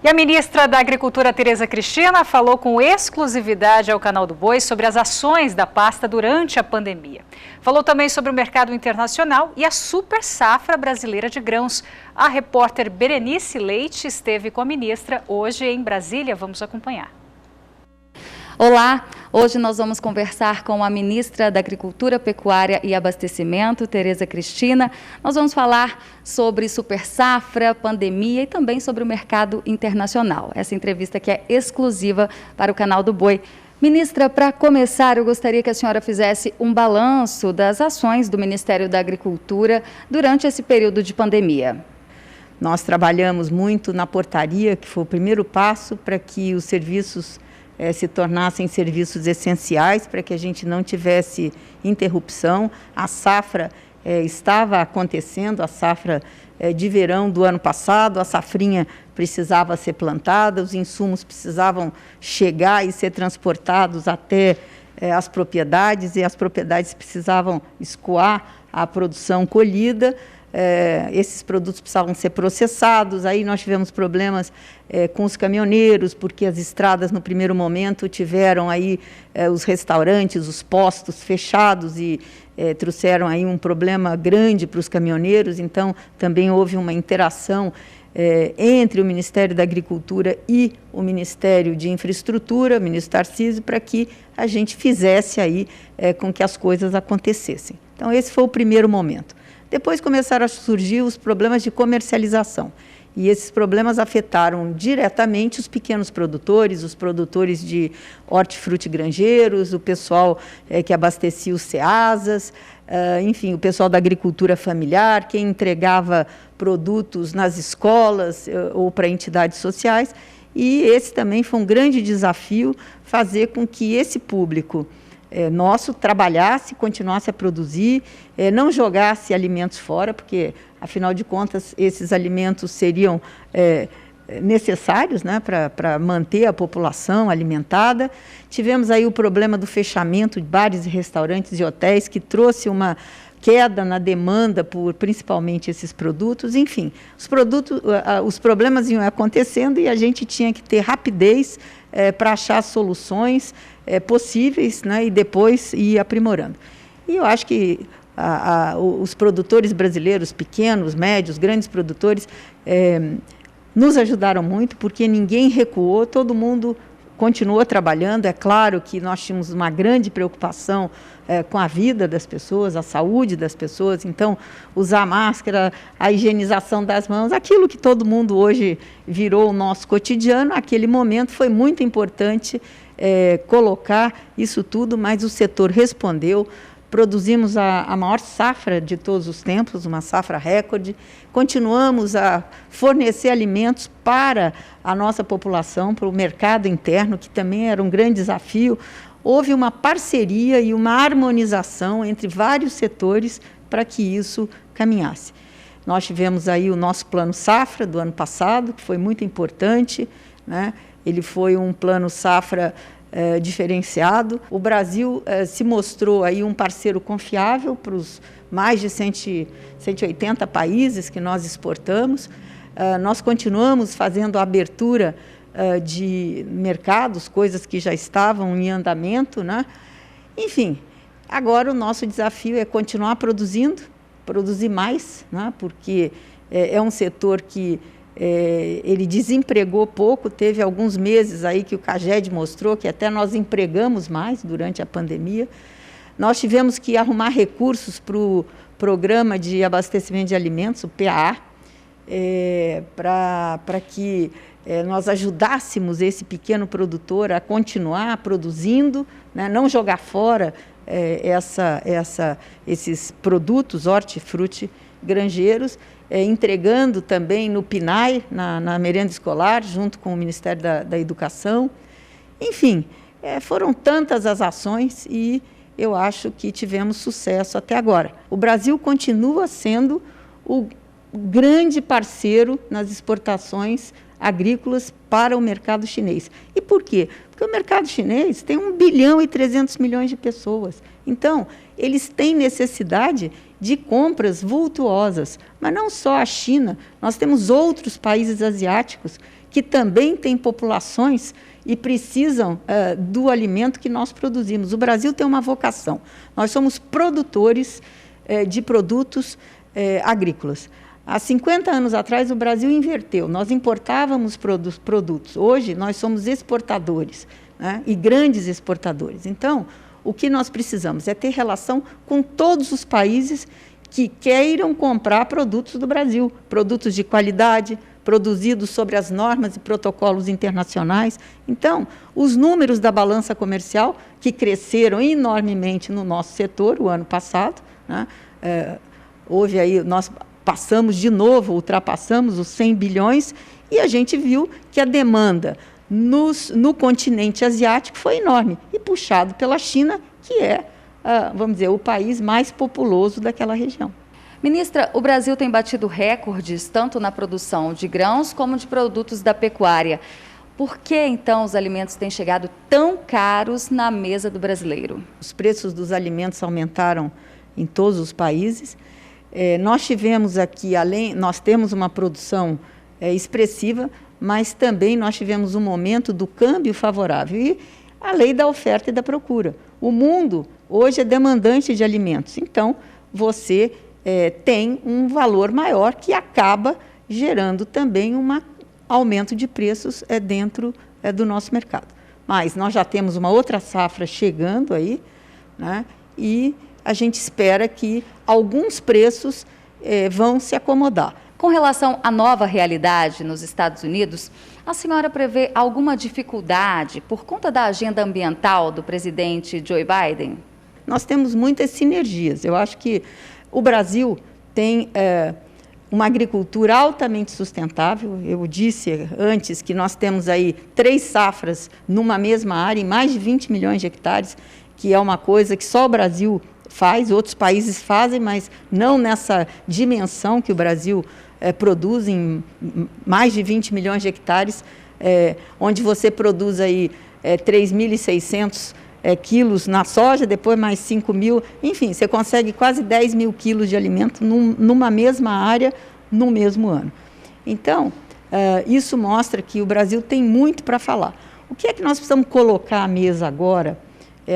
E a ministra da Agricultura, Tereza Cristina, falou com exclusividade ao Canal do Boi sobre as ações da pasta durante a pandemia. Falou também sobre o mercado internacional e a super safra brasileira de grãos. A repórter Berenice Leite esteve com a ministra hoje em Brasília. Vamos acompanhar. Olá, hoje nós vamos conversar com a ministra da Agricultura, Pecuária e Abastecimento, Tereza Cristina. Nós vamos falar sobre super safra, pandemia e também sobre o mercado internacional. Essa entrevista aqui é exclusiva para o Canal do Boi. Ministra, para começar, eu gostaria que a senhora fizesse um balanço das ações do Ministério da Agricultura durante esse período de pandemia. Nós trabalhamos muito na portaria, que foi o primeiro passo para que os serviços se tornassem serviços essenciais, para que a gente não tivesse interrupção. A safra estava acontecendo, a safra de verão do ano passado, a safrinha precisava ser plantada, os insumos precisavam chegar e ser transportados até as propriedades, e as propriedades precisavam escoar a produção colhida. Esses produtos precisavam ser processados. Aí nós tivemos problemas com os caminhoneiros, porque as estradas no primeiro momento tiveram aí os restaurantes, os postos fechados e trouxeram aí um problema grande para os caminhoneiros. Então também houve uma interação entre o Ministério da Agricultura e o Ministério de Infraestrutura, o ministro Tarcísio, para que a gente fizesse aí com que as coisas acontecessem. Então esse foi o primeiro momento. Depois começaram a surgir os problemas de comercialização. E esses problemas afetaram diretamente os pequenos produtores, os produtores de hortifruti granjeiros, o pessoal que abastecia os ceasas, enfim, o pessoal da agricultura familiar, quem entregava produtos nas escolas ou para entidades sociais. E esse também foi um grande desafio, fazer com que esse público nosso trabalhasse, continuasse a produzir, não jogasse alimentos fora, porque, afinal de contas, esses alimentos seriam necessários, né, para manter a população alimentada. Tivemos aí o problema do fechamento de bares e restaurantes e hotéis, que trouxe uma queda na demanda por principalmente esses produtos. Enfim, os problemas iam acontecendo e a gente tinha que ter rapidez para achar soluções possíveis, né, e depois ir aprimorando. E eu acho que os produtores brasileiros, pequenos, médios, grandes produtores, nos ajudaram muito, porque ninguém recuou, todo mundo continuou trabalhando. É claro que nós tínhamos uma grande preocupação com a vida das pessoas, a saúde das pessoas. Então, usar máscara, a higienização das mãos, aquilo que todo mundo hoje virou o nosso cotidiano, naquele momento foi muito importante colocar isso tudo, mas o setor respondeu. Produzimos a maior safra de todos os tempos, uma safra recorde. Continuamos a fornecer alimentos para a nossa população, para o mercado interno, que também era um grande desafio. Houve uma parceria e uma harmonização entre vários setores para que isso caminhasse. Nós tivemos aí o nosso plano safra do ano passado, que foi muito importante, né? Ele foi um plano safra diferenciado. O Brasil se mostrou aí um parceiro confiável para os mais de 180 países que nós exportamos. Nós continuamos fazendo a abertura de mercados, coisas que já estavam em andamento, né? Enfim, agora o nosso desafio é continuar produzindo, produzir mais, né? Porque é um setor que ele desempregou pouco. Teve alguns meses aí que o CAGED mostrou que até nós empregamos mais durante a pandemia. Nós tivemos que arrumar recursos para o Programa de Abastecimento de Alimentos, o PAA, para que nós ajudássemos esse pequeno produtor a continuar produzindo, né, não jogar fora esses produtos hortifruti granjeiros, entregando também no PNAE, na merenda escolar, junto com o Ministério da Educação. Enfim, foram tantas as ações e eu acho que tivemos sucesso até agora. O Brasil continua sendo o grande parceiro nas exportações agrícolas para o mercado chinês. E por quê? Porque o mercado chinês tem 1 bilhão e 300 milhões de pessoas. Então, eles têm necessidade de compras vultuosas. Mas não só a China, nós temos outros países asiáticos que também têm populações e precisam do alimento que nós produzimos. O Brasil tem uma vocação. Nós somos produtores de produtos agrícolas. Há 50 anos atrás, o Brasil inverteu. Nós importávamos produtos. Hoje, nós somos exportadores, né? E grandes exportadores. Então, o que nós precisamos é ter relação com todos os países que queiram comprar produtos do Brasil, produtos de qualidade, produzidos sobre as normas e protocolos internacionais. Então, os números da balança comercial, que cresceram enormemente no nosso setor o ano passado, né? Houve aí, nós passamos de novo, ultrapassamos os 100 bilhões, e a gente viu que a demanda no continente asiático foi enorme, e puxado pela China, que é, vamos dizer, o país mais populoso daquela região. Ministra, o Brasil tem batido recordes tanto na produção de grãos como de produtos da pecuária. Por que, então, os alimentos têm chegado tão caros na mesa do brasileiro? Os preços dos alimentos aumentaram em todos os países. Nós tivemos aqui, nós temos uma produção expressiva, mas também nós tivemos um momento do câmbio favorável e a lei da oferta e da procura. O mundo hoje é demandante de alimentos, então você tem um valor maior que acaba gerando também um aumento de preços dentro do nosso mercado. Mas nós já temos uma outra safra chegando aí, né? E a gente espera que alguns preços vão se acomodar. Com relação à nova realidade nos Estados Unidos, a senhora prevê alguma dificuldade por conta da agenda ambiental do presidente Joe Biden? Nós temos muitas sinergias. Eu acho que o Brasil tem uma agricultura altamente sustentável. Eu disse antes que nós temos aí 3 safras numa mesma área, em mais de 20 milhões de hectares, que é uma coisa que só o Brasil faz, outros países fazem, mas não nessa dimensão que o Brasil produz em mais de 20 milhões de hectares, onde você produz aí 3.600 quilos na soja, depois mais 5.000, enfim, você consegue quase 10 mil quilos de alimento numa mesma área, no mesmo ano. Então, isso mostra que o Brasil tem muito para falar. O que é que nós precisamos colocar à mesa agora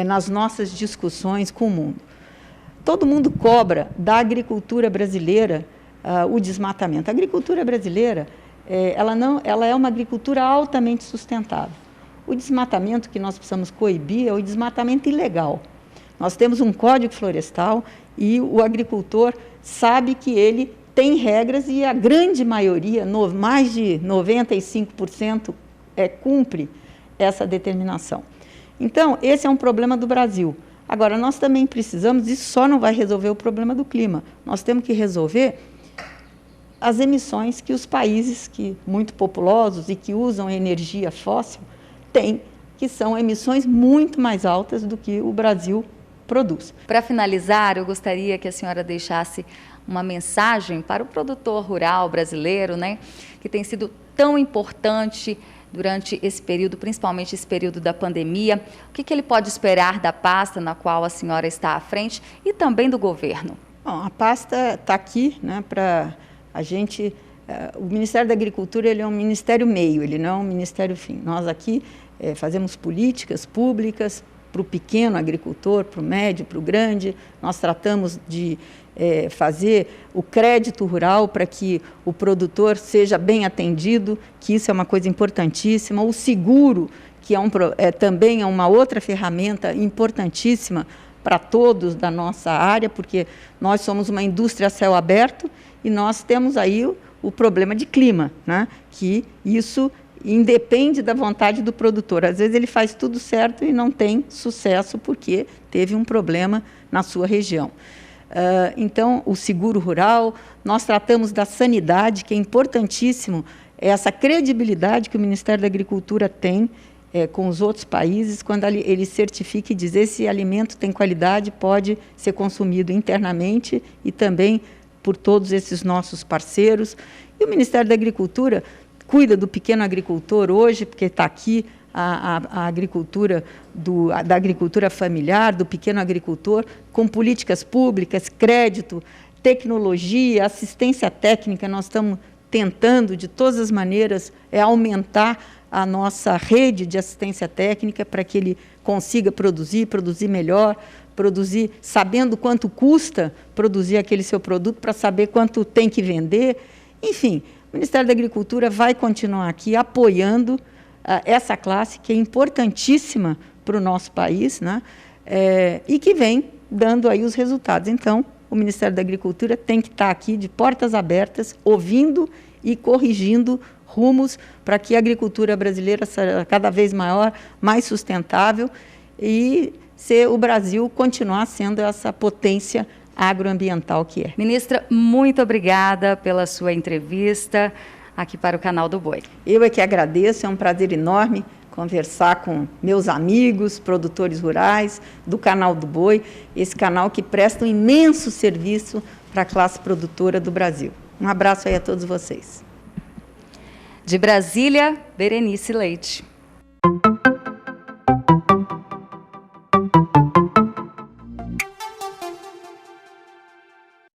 nas nossas discussões com o mundo? Todo mundo cobra da agricultura brasileira o desmatamento. A agricultura brasileira, ela é uma agricultura altamente sustentável. O desmatamento que nós precisamos coibir é o desmatamento ilegal. Nós temos um código florestal e o agricultor sabe que ele tem regras e a grande maioria, mais de 95%, cumpre essa determinação. Então, esse é um problema do Brasil. Agora, nós também precisamos, isso só não vai resolver o problema do clima, nós temos que resolver as emissões que os países muito populosos e que usam energia fóssil têm, que são emissões muito mais altas do que o Brasil produz. Para finalizar, eu gostaria que a senhora deixasse uma mensagem para o produtor rural brasileiro, né, que tem sido tão importante durante esse período, principalmente esse período da pandemia. O que ele pode esperar da pasta na qual a senhora está à frente e também do governo? Bom, a pasta está aqui, né, para a gente... O Ministério da Agricultura ele é um ministério meio, ele não é um ministério fim. Nós aqui fazemos políticas públicas para o pequeno agricultor, para o médio, para o grande. Nós tratamos de fazer o crédito rural para que o produtor seja bem atendido, que isso é uma coisa importantíssima. O seguro, que também é uma outra ferramenta importantíssima para todos da nossa área, porque nós somos uma indústria a céu aberto e nós temos aí o problema de clima, né? Que isso independe da vontade do produtor. Às vezes ele faz tudo certo e não tem sucesso porque teve um problema na sua região. Então, o seguro rural, nós tratamos da sanidade, que é importantíssimo, essa credibilidade que o Ministério da Agricultura tem com os outros países, quando ele certifica e diz esse alimento tem qualidade, pode ser consumido internamente e também por todos esses nossos parceiros. E o Ministério da Agricultura cuida do pequeno agricultor hoje, porque está aqui a agricultura da agricultura familiar, do pequeno agricultor, com políticas públicas, crédito, tecnologia, assistência técnica. Nós estamos tentando, de todas as maneiras, aumentar a nossa rede de assistência técnica para que ele consiga produzir melhor, produzir sabendo quanto custa produzir aquele seu produto, para saber quanto tem que vender. Enfim, o Ministério da Agricultura vai continuar aqui apoiando essa classe que é importantíssima para o nosso país, né? E que vem dando aí os resultados. Então, o Ministério da Agricultura tem que estar aqui de portas abertas, ouvindo e corrigindo rumos para que a agricultura brasileira seja cada vez maior, mais sustentável e o Brasil continuar sendo essa potência agroambiental que é. Ministra, muito obrigada pela sua entrevista aqui para o Canal do Boi. Eu é que agradeço, é um prazer enorme conversar com meus amigos, produtores rurais, do Canal do Boi, esse canal que presta um imenso serviço para a classe produtora do Brasil. Um abraço aí a todos vocês. De Brasília, Berenice Leite.